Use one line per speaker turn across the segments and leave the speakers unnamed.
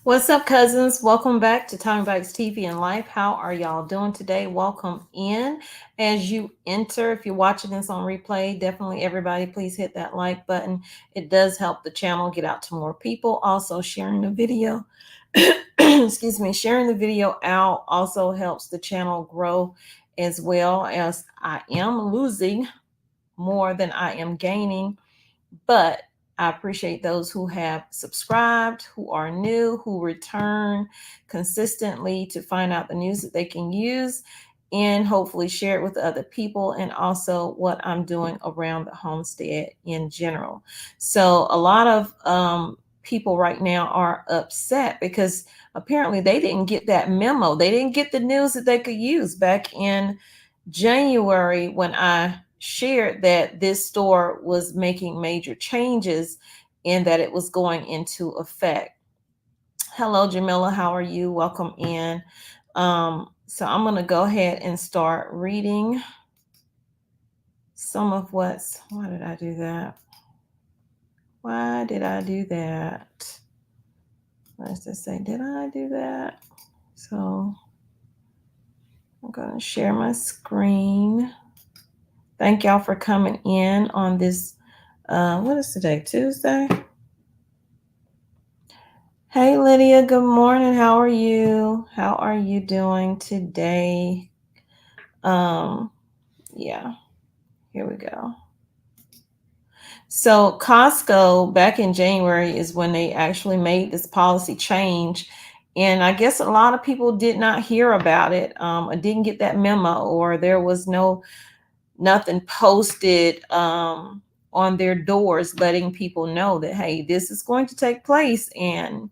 What's up, cousins? Welcome back to Tommy Bites TV and Life. How are y'all doing today? Welcome in. As you enter, if you're watching this on replay, definitely everybody please hit that like button. It does help the channel get out to more people. Also, sharing the video, excuse me, sharing the video out also helps the channel grow, as well as I am losing more than I am gaining, but I appreciate those who have subscribed, who are new, who return consistently to find out the news that they can use and hopefully share it with other people, and also what I'm doing around the homestead in general. So, a lot of people right now are upset because apparently they didn't get that memo. They didn't get the news that they could use back in January when I shared that this store was making major changes and that it was going into effect. Hello, Jamila. How are you? Welcome in. So I'm going to go ahead and start reading some of what's. Why did I do that? Why did I do that? Let's just say, did I do that? So I'm going to share my screen. Thank y'all for coming in on this. What is today? Tuesday? Hey Lydia, good morning. How are you? How are you doing today? Um, yeah, here we go. So Costco back in January is when they actually made this policy change. And I guess a lot of people did not hear about it. I didn't get that memo, or there was nothing posted on their doors letting people know that, hey, this is going to take place. And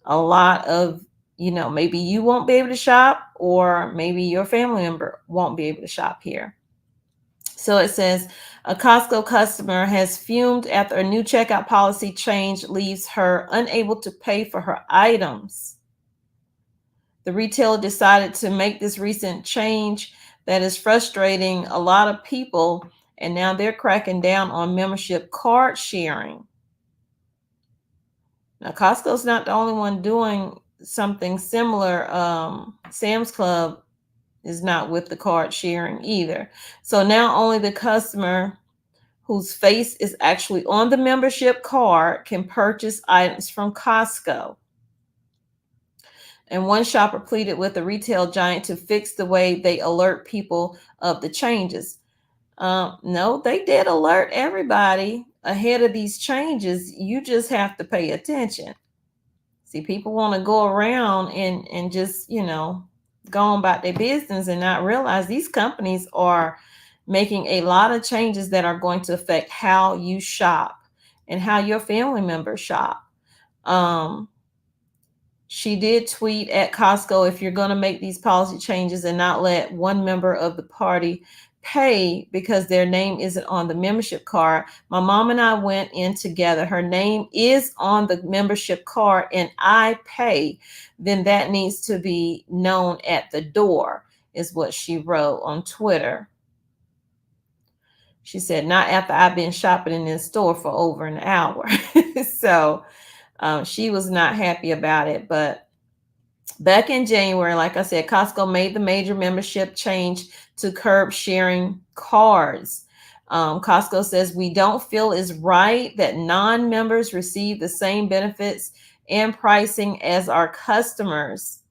a lot of, maybe you won't be able to shop, or maybe your family member won't be able to shop here. So it says a Costco customer has fumed after a new checkout policy change leaves her unable to pay for her items. The retailer decided to make this recent change that is frustrating a lot of people, and now they're cracking down on membership card sharing. Now, Costco's not the only one doing something similar. Sam's Club is not with the card sharing either. So now only the customer whose face is actually on the membership card can purchase items from Costco. And one shopper pleaded with the retail giant to fix the way they alert people of the changes. No, they did alert everybody ahead of these changes. You just have to pay attention. See, people want to go around and just, go on about their business and not realize these companies are making a lot of changes that are going to affect how you shop and how your family members shop. Um, she did tweet at Costco, if you're going to make these policy changes and not let one member of the party pay because their name isn't on the membership card. My mom and I went in together. Her name is on the membership card and I pay. Then that needs to be known at the door, is what she wrote on Twitter. She said, not after I've been shopping in this store for over an hour. So she was not happy about it. But back in January, like I said, Costco made the major membership change to curb sharing cards. Costco says, we don't feel it's right that non-members receive the same benefits and pricing as our customers.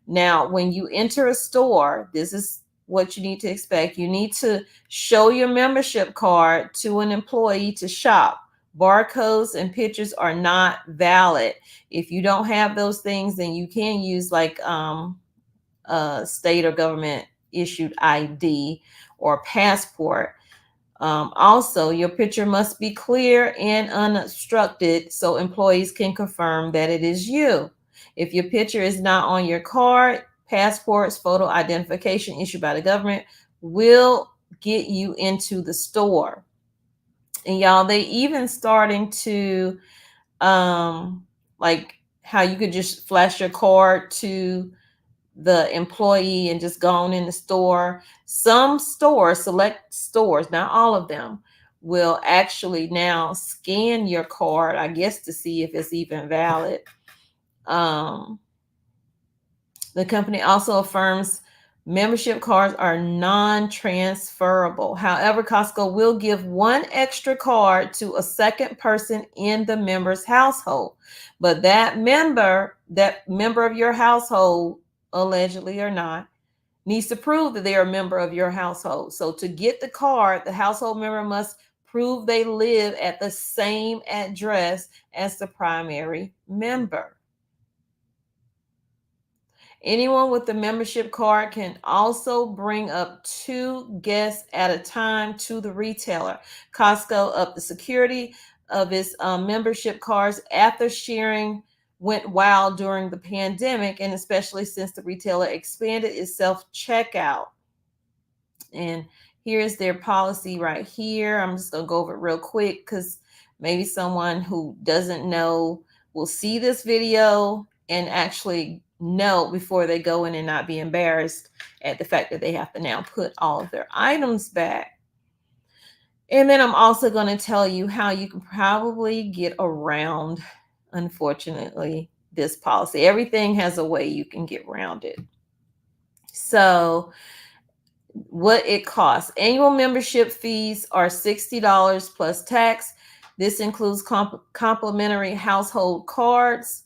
Now, when you enter a store, this is what you need to expect. You need to show your membership card to an employee to shop. Barcodes and pictures are not valid. If you don't have those things, then you can use like a state or government issued ID or passport. Also, your picture must be clear and unobstructed so employees can confirm that it is you. If your picture is not on your card, passports, photo identification issued by the government will get you into the store. And y'all, they even starting to like how you could just flash your card to the employee and just go on in the store. Some stores, select stores, not all of them, will actually now scan your card, I guess, to see if it's even valid. Um, the company also affirms membership cards are non-transferable. However, Costco will give one extra card to a second person in the member's household. But that member of your household, allegedly or not, needs to prove that they are a member of your household. So to get the card, the household member must prove they live at the same address as the primary member. Anyone with the membership card can also bring up 2 guests at a time to the retailer. Costco upped the security of its membership cards after sharing went wild during the pandemic, and especially since the retailer expanded its self-checkout. And here's their policy right here. I'm just going to go over it real quick because maybe someone who doesn't know will see this video and actually know before they go in and not be embarrassed at the fact that they have to now put all of their items back. And then I'm also going to tell you how you can probably get around, unfortunately, this policy. Everything has a way you can get around it. So what it costs. Annual membership fees are $60 plus tax. This includes complimentary household cards.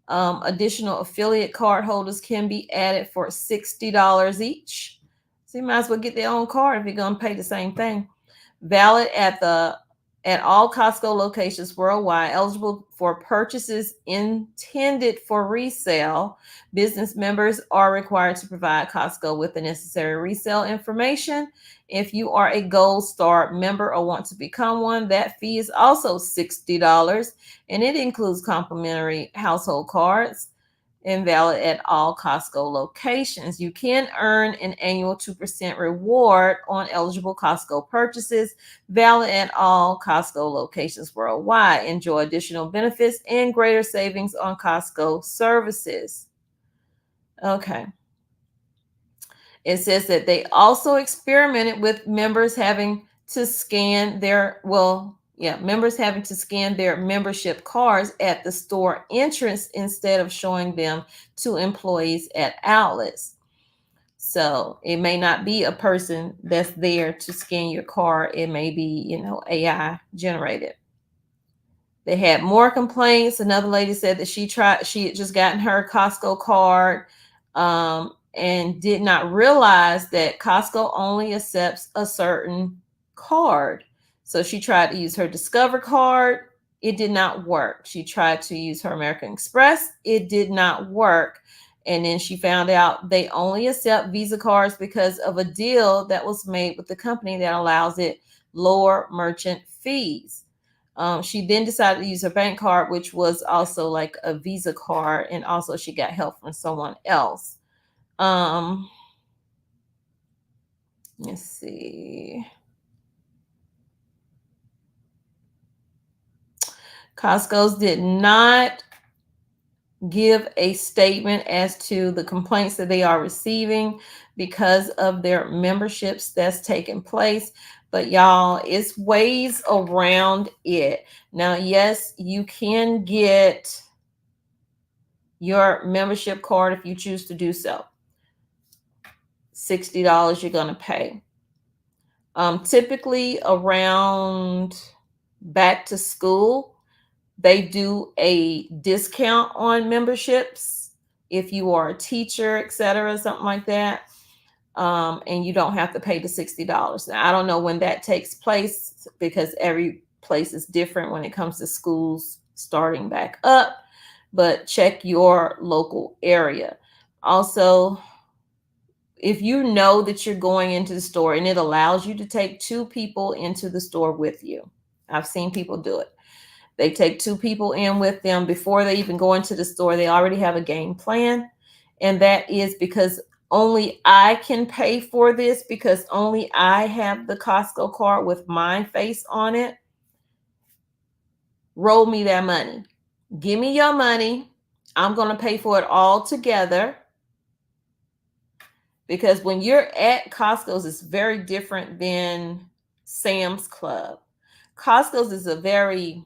Additional affiliate card holders can be added for $60 each. So you might as well get their own card if you're going to pay the same thing. Valid at all Costco locations worldwide, eligible for purchases intended for resale. Business members are required to provide Costco with the necessary resale information. If you are a Gold Star member or want to become one, that fee is also $60, and it includes complimentary household cards and valid at all Costco locations. You can earn an annual 2% reward on eligible Costco purchases, valid at all Costco locations worldwide. Enjoy additional benefits and greater savings on Costco services. Okay. It says that they also experimented with members having to scan their, members having to scan their membership cards at the store entrance instead of showing them to employees at outlets. So it may not be a person that's there to scan your card. It may be, AI generated. They had more complaints. Another lady said that she had just gotten her Costco card and did not realize that Costco only accepts a certain card. So she tried to use her Discover card. It did not work. She tried to use her American Express. It did not work. And then she found out they only accept Visa cards because of a deal that was made with the company that allows it lower merchant fees. She then decided to use her bank card, which was also like a Visa card, and also she got help from someone else. Let's see. Costco's did not give a statement as to the complaints that they are receiving because of their memberships that's taking place. But y'all, it's ways around it. Now, yes, you can get your membership card if you choose to do so. $60 you're going to pay. Typically around back to school, they do a discount on memberships if you are a teacher, etc., something like that. And you don't have to pay the $60. Now, I don't know when that takes place because every place is different when it comes to schools starting back up, but check your local area. Also, if you know that you're going into the store and it allows you to take 2 people into the store with you, I've seen people do it. They take 2 people in with them before they even go into the store. They already have a game plan. And that is because only I can pay for this, because only I have the Costco card with my face on it. Roll me that money. Give me your money. I'm going to pay for it all together. Because when you're at Costco's, it's very different than Sam's Club. Costco's is a very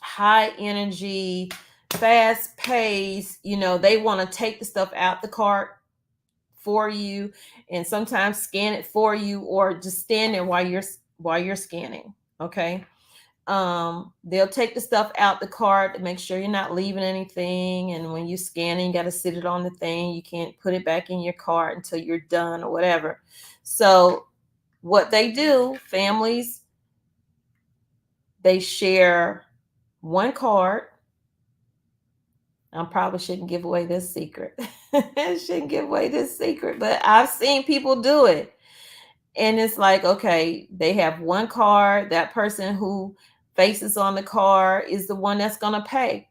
high energy, fast pace, they want to take the stuff out the cart for you, and sometimes scan it for you, or just stand there while you're scanning. Okay. They'll take the stuff out the cart to make sure you're not leaving anything, and when you scan it, you got to sit it on the thing. You can't put it back in your cart until you're done or whatever. So what they do, families, they share one card. I probably shouldn't give away this secret. I shouldn't give away this secret, but I've seen people do it. And it's like, okay, they have one card. That person who faces on the card is the one that's going to pay,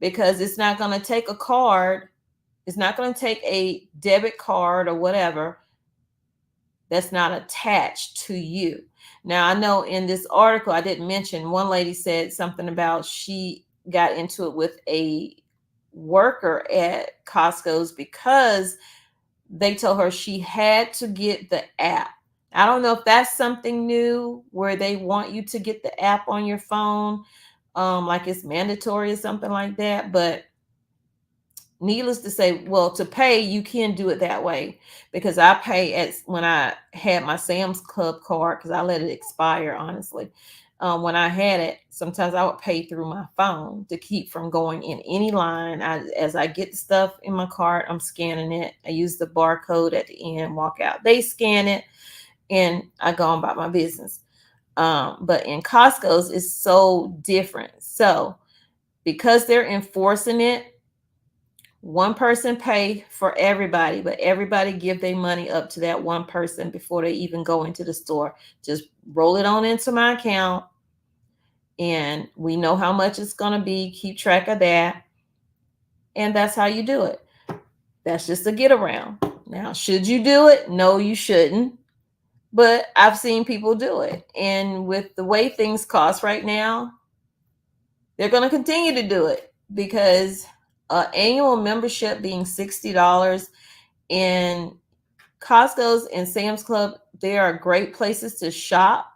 because it's not going to take a card. It's not going to take a debit card or whatever that's not attached to you. Now, I know in this article, I didn't mention, one lady said something about she got into it with a worker at Costco's because they told her she had to get the app. I don't know if that's something new where they want you to get the app on your phone, like it's mandatory or something like that. But needless to say, well, to pay, you can do it that way, because I pay when I had my Sam's Club card, because I let it expire, honestly. When I had it, sometimes I would pay through my phone to keep from going in any line. As I get the stuff in my cart, I'm scanning it. I use the barcode at the end, walk out. They scan it, and I go on about my business. But in Costco's, it's so different. So because they're enforcing it, one person pay for everybody, but everybody give their money up to that one person before they even go into the store. Just roll it on into my account, and we know how much it's going to be. Keep track of that. And that's how you do it. That's just a get around. Now, should you do it? No, you shouldn't. But I've seen people do it. And with the way things cost right now, they're going to continue to do it, because annual membership being $60 in Costco's and Sam's Club, they are great places to shop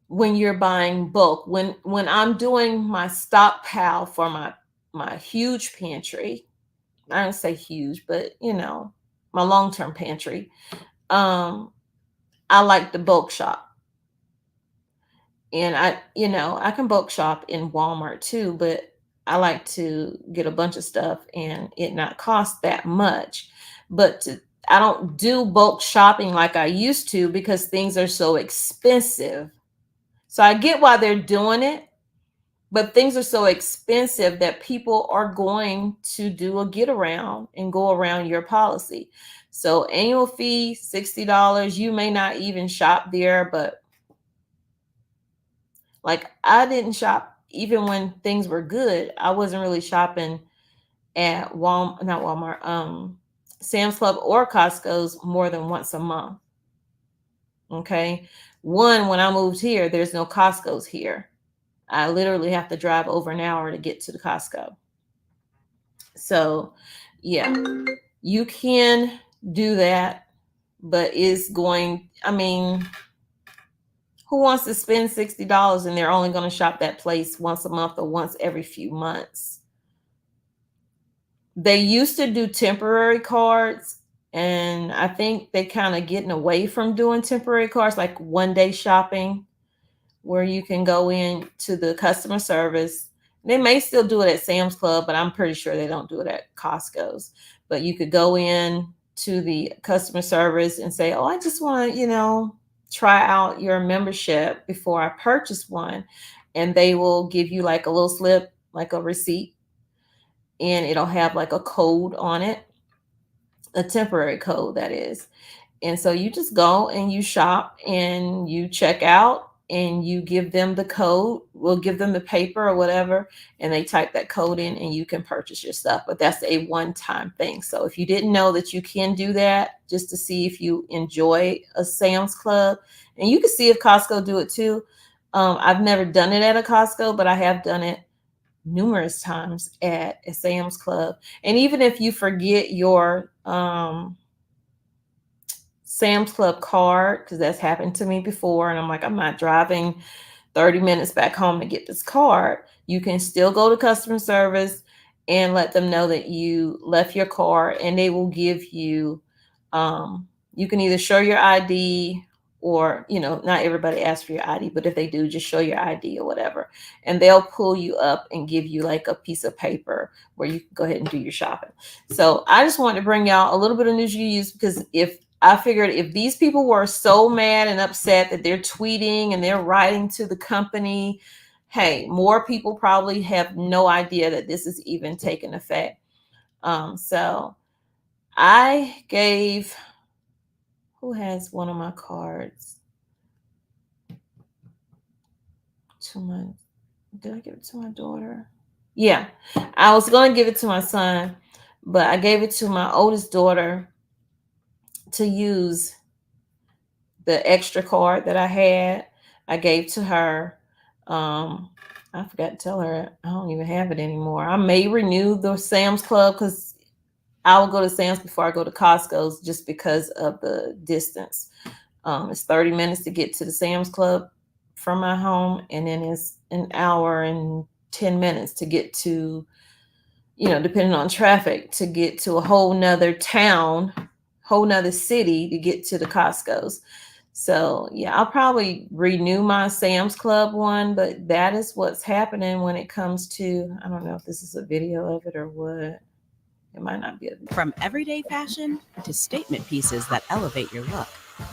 when you're buying bulk. When I'm doing my stockpile for my huge pantry, I don't say huge, but my long-term pantry, I like the bulk shop. And I can bulk shop in Walmart too, but I like to get a bunch of stuff and it not cost that much. But I don't do bulk shopping like I used to, because things are so expensive. So I get why they're doing it, but things are so expensive that people are going to do a get around and go around your policy. So annual fee, $60. You may not even shop there, but like, I didn't shop even when things were good. I wasn't really shopping at not Walmart, Sam's Club or Costco's more than once a month. Okay. When I moved here, there's no Costco's here. I literally have to drive over an hour to get to the Costco. So, yeah, you can do that, but I mean, who wants to spend $60 and they're only going to shop that place once a month or once every few months? They used to do temporary cards, and I think they kind of getting away from doing temporary cards, like one day shopping, where you can go in to the customer service. They may still do it at Sam's Club, but I'm pretty sure they don't do it at Costco's. But you could go in to the customer service and say, "Oh, I just want to, try out your membership before I purchase one." And they will give you like a little slip, like a receipt, and it'll have like a code on it, a temporary code, that is. And so you just go and you shop and you check out and you give them the code. We'll give them the paper or whatever, and they type that code in and you can purchase your stuff. But that's a one-time thing. So if you didn't know that you can do that, just to see if you enjoy a Sam's Club, and you can see if Costco do it too. I've never done it at a Costco, but I have done it numerous times at a Sam's Club. And even if you forget your Sam's Club card, because that's happened to me before, and I'm like, I'm not driving 30 minutes back home to get this card, you can still go to customer service and let them know that you left your card, and they will give you, you can either show your ID, or, not everybody asks for your ID, but if they do, just show your ID or whatever. And they'll pull you up and give you like a piece of paper where you can go ahead and do your shopping. So I just wanted to bring y'all a little bit of news you use, because I figured if these people were so mad and upset that they're tweeting and they're writing to the company, hey, more people probably have no idea that this is even taking effect. So I gave, who has one of my cards? Did I give it to my daughter? Yeah, I was going to give it to my son, but I gave it to my oldest daughter to use the extra card that I had. I gave to her. I forgot to tell her I don't even have it anymore. I may renew the Sam's Club, because I will go to Sam's before I go to Costco's, just because of the distance. It's 30 minutes to get to the Sam's Club from my home, and then it's an hour and 10 minutes to get to, depending on traffic, to get to a whole nother town, whole nother city to get to the Costco's. So yeah, I'll probably renew my Sam's Club one, but that is what's happening when it comes to, I don't know if this is a video of it or what. It might not be a video.
From everyday fashion to statement pieces that elevate your look,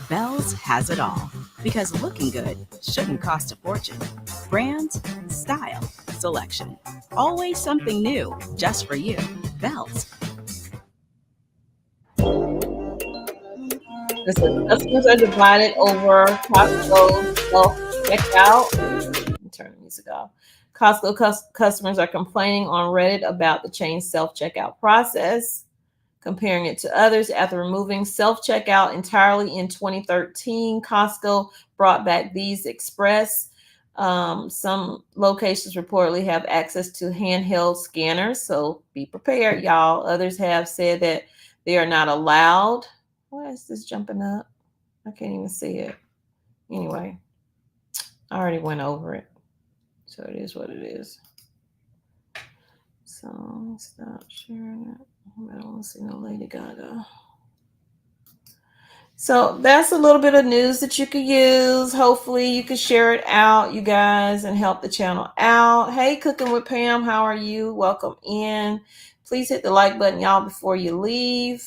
Belle's has it all. Because looking good shouldn't cost a fortune. Brands, style, selection. Always something new just for you. Belle's.
Listen, customers are divided over Costco self-checkout. Turn the music off. Costco customers are complaining on Reddit about the changed self-checkout process, comparing it to others. After removing self-checkout entirely in 2013, Costco brought back these express. Some locations reportedly have access to handheld scanners, so be prepared, y'all. Others have said that they are not allowed. Why is this jumping up? I can't even see it. Anyway, I already went over it. So it is what it is. So stop sharing it. I don't want to see no Lady Gaga. So that's a little bit of news that you could use. Hopefully you can share it out, you guys, and help the channel out. Hey, Cooking with Pam, how are you? Welcome in. Please hit the like button, y'all, before you leave.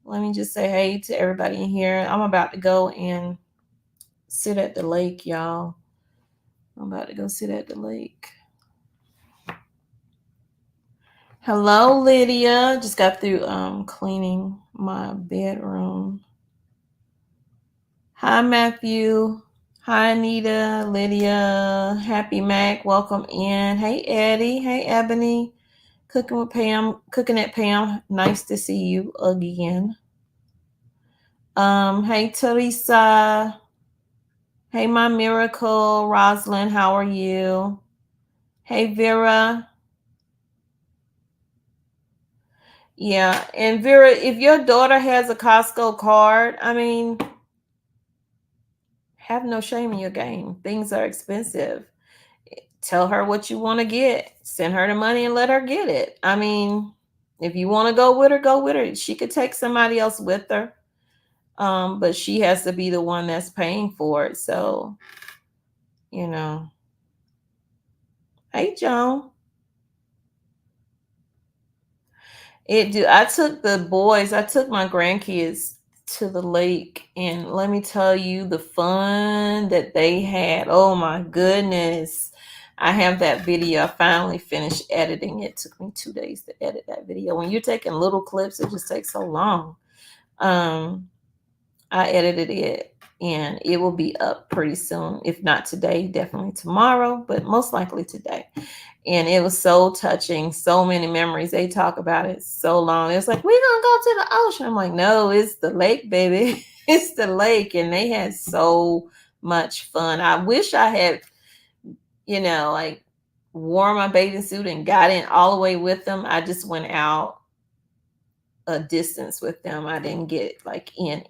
Let me just say hey to everybody in here. I'm about to go and sit at the lake, y'all. I'm about to go sit at the lake. Hello, Lydia. Just got through cleaning my bedroom. Hi, Matthew. Hi, Anita, Lydia, Happy Mac. Welcome in. Hey, Eddie. Hey, Ebony. Cooking with Pam. Cooking at Pam. Nice to see you again. Hey, Teresa. Hey, my miracle. Rosalind, how are you? Hey, Vera. Yeah, and Vera, if your daughter has a Costco card, I mean, have no shame in your game. Things are expensive. Tell her what you want to get. Send her the money and let her get it. I mean, if you want to go with her, go with her. She could take somebody else with her. But she has to be the one that's paying for it. So, Hey, Joan. I took my grandkids to the lake, and let me tell you the fun that they had. Oh my goodness. I have that video. I finally finished editing it. It took me 2 days to edit that video. When you're taking little clips, it just takes so long. I edited it, and it will be up pretty soon. If not today, definitely tomorrow, but most likely today. And it was so touching, so many memories. They talk about it so long. It's like, we're gonna go to the ocean. I'm like, no, it's the lake, baby. It's the lake. And they had so much fun. I wish I had, like wore my bathing suit and got in all the way with them. I just went out a distance with them. I didn't get like in.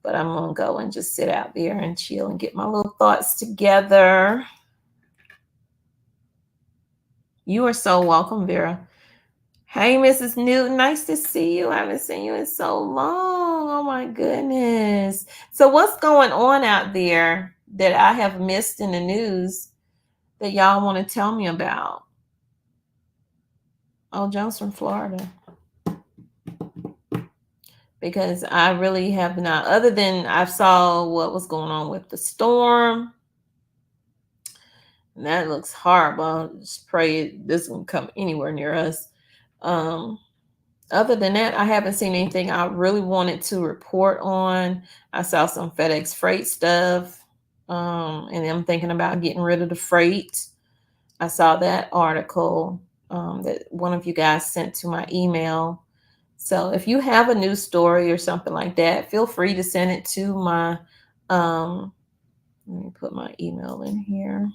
But I'm going to go and just sit out there and chill and get my little thoughts together. You are so welcome, Vera. Hey, Mrs. Newton, nice to see you. I haven't seen you in so long. Oh, my goodness. So what's going on out there that I have missed in the news that y'all want to tell me about? Oh, Jones from Florida. Because I really have not, other than I saw what was going on with the storm. And that looks horrible. Just pray this won't come anywhere near us. Other than that, I haven't seen anything I really wanted to report on. I saw some FedEx freight stuff, and I'm thinking about getting rid of the freight. I saw that article that one of you guys sent to my email. So if you have a news story or something like that, feel free to send it to my, let me put my email in here.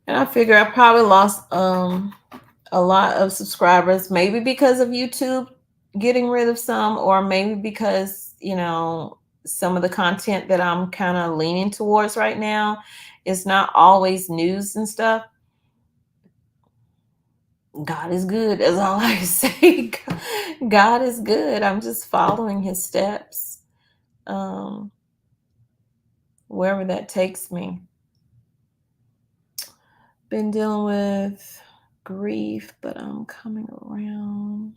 And I figure I probably lost a lot of subscribers, maybe because of YouTube getting rid of some, or maybe because, you know, some of the content that I'm kind of leaning towards right now is not always news and stuff. God is good. That's all I can say. God is good. I'm just following his steps, wherever that takes me. Been dealing with grief, but I'm coming around.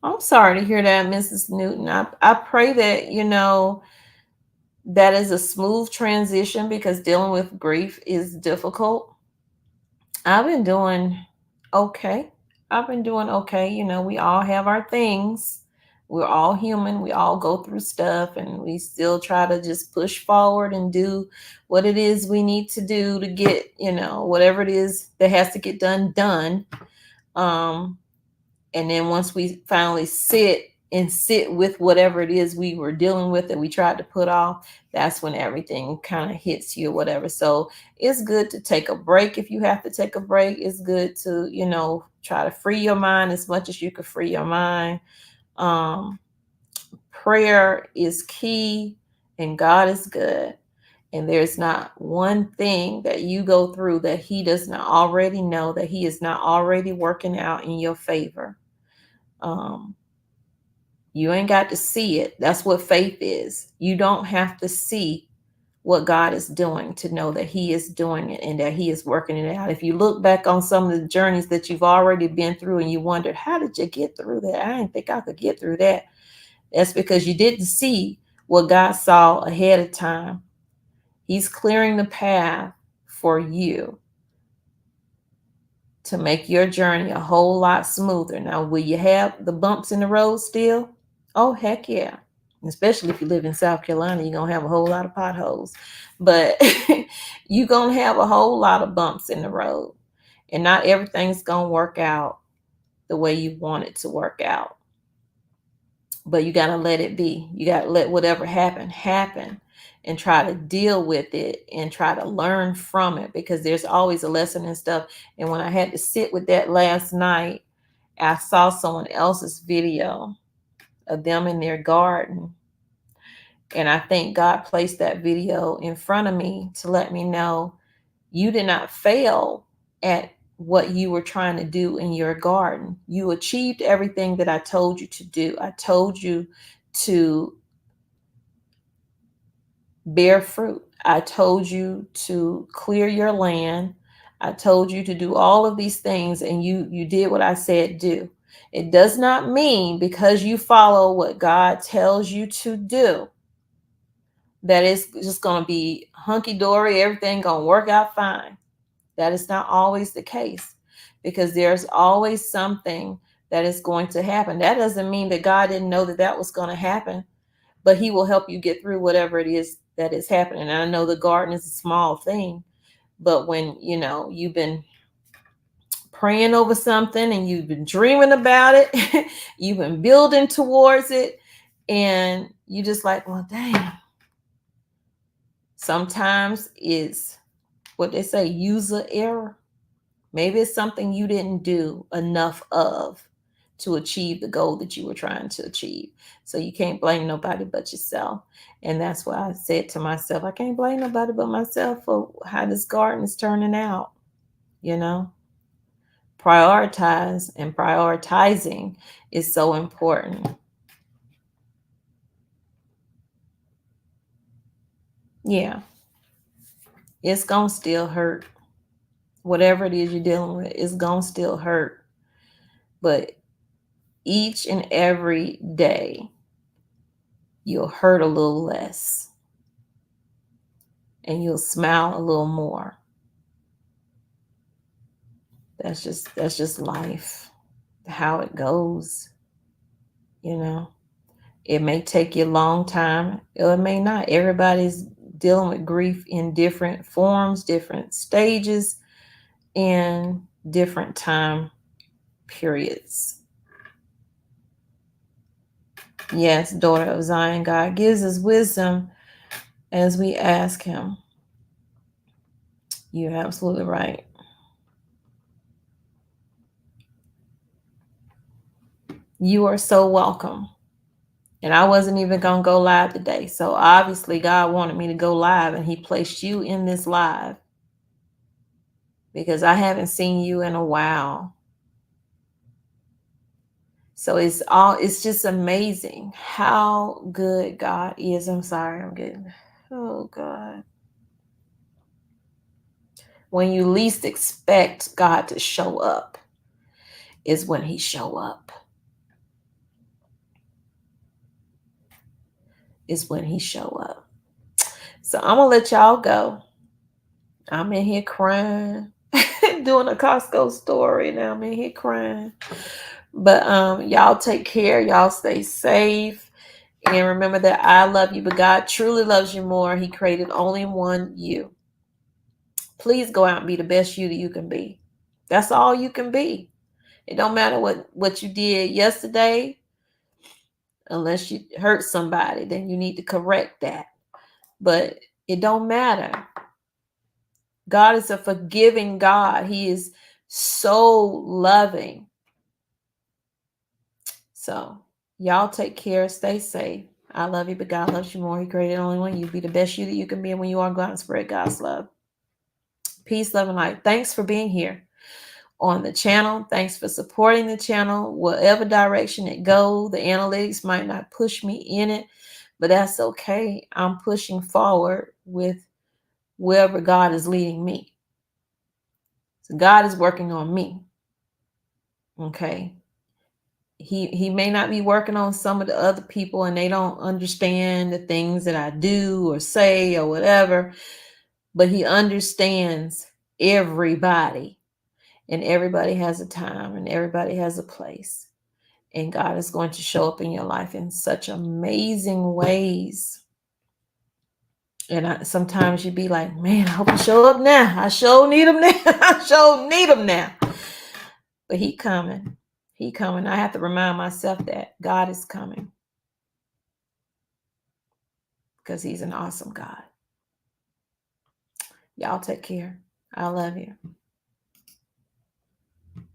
I'm sorry to hear that, Mrs. Newton. I pray that, you know, that is a smooth transition, because dealing with grief is difficult. I've been doing okay. I've been doing okay. You know, we all have our things. We're all human. We all go through stuff, and we still try to just push forward and do what it is we need to do to get, you know, whatever it is that has to get done. And then once we finally sit with whatever it is we were dealing with that we tried to put off, that's when everything kind of hits you or whatever. So it's good to take a break. If you have to take a break, it's good to, you know, try to free your mind as much as you can free your mind. Prayer is key, and God is good. And there's not one thing that you go through that he does not already know, that he is not already working out in your favor. You ain't got to see it. That's what faith is. You don't have to see what God is doing to know that he is doing it and that he is working it out. If you look back on some of the journeys that you've already been through and you wondered, how did you get through that? I didn't think I could get through that. That's because you didn't see what God saw ahead of time. He's clearing the path for you to make your journey a whole lot smoother. Now, will you have the bumps in the road still? Oh, heck yeah. Especially if you live in South Carolina, you're going to have a whole lot of potholes. But you're going to have a whole lot of bumps in the road. And not everything's going to work out the way you want it to work out. But you got to let it be. You got to let whatever happen and try to deal with it and try to learn from it, because there's always a lesson and stuff. And when I had to sit with that last night, I saw someone else's video of them in their garden. And I think God placed that video in front of me to let me know you did not fail at what you were trying to do in your garden. You achieved everything that I told you to do. I told you to bear fruit. I told you to clear your land. I told you to do all of these things, and you did what I said do. It does not mean because you follow what God tells you to do that it's just going to be hunky-dory, everything going to work out fine. That is not always the case, because there's always something that is going to happen. That doesn't mean that God didn't know that that was going to happen, but he will help you get through whatever it is that is happening. And I know the garden is a small thing, but when, you know, you've been praying over something and you've been dreaming about it, you've been building towards it, and you just like, well, dang, Sometimes it's what they say, user error. Maybe it's something you didn't do enough of to achieve the goal that you were trying to achieve. So you can't blame nobody but yourself. And that's why I said to myself, I can't blame nobody but myself for how this garden is turning out. You know, prioritize, and prioritizing is so important. Yeah, it's going to still hurt. Whatever it is you're dealing with, it's going to still hurt. But each and every day, you'll hurt a little less and you'll smile a little more. That's just life, how it goes. You know, it may take you a long time, or it may not. Everybody's dealing with grief in different forms, different stages, and different time periods. Yes, daughter of Zion, God gives us wisdom as we ask Him. You're absolutely right. You are so welcome. And I wasn't even going to go live today. So obviously, God wanted me to go live, and He placed you in this live because I haven't seen you in a while. So it's just amazing how good God is. I'm sorry, I'm getting, oh God. When you least expect God to show up is when He show up. Is when He show up. So I'm gonna let y'all go. I'm in here crying, doing a Costco story, and I'm in here crying. But y'all take care. Y'all stay safe. And remember that I love you, but God truly loves you more. He created only one you. Please go out and be the best you that you can be. That's all you can be. It don't matter what you did yesterday, unless you hurt somebody, then you need to correct that. But it don't matter. God is a forgiving God. He is so loving. So y'all take care. Stay safe. I love you, but God loves you more. He created only one you. Be the best you that you can be. And when you are, go out and spread God's love. Peace, love, and light. Thanks for being here on the channel. Thanks for supporting the channel. Whatever direction it goes, the analytics might not push me in it, but that's okay. I'm pushing forward with wherever God is leading me. So God is working on me. Okay. He may not be working on some of the other people, and they don't understand the things that I do or say or whatever, but He understands everybody, and everybody has a time and everybody has a place, and God is going to show up in your life in such amazing ways. And sometimes you'd be like, man, I hope He show up now. I sure need Him now. I sure need Him now. But He coming. He coming. I have to remind myself that God is coming, because He's an awesome God. Y'all take care. I love you.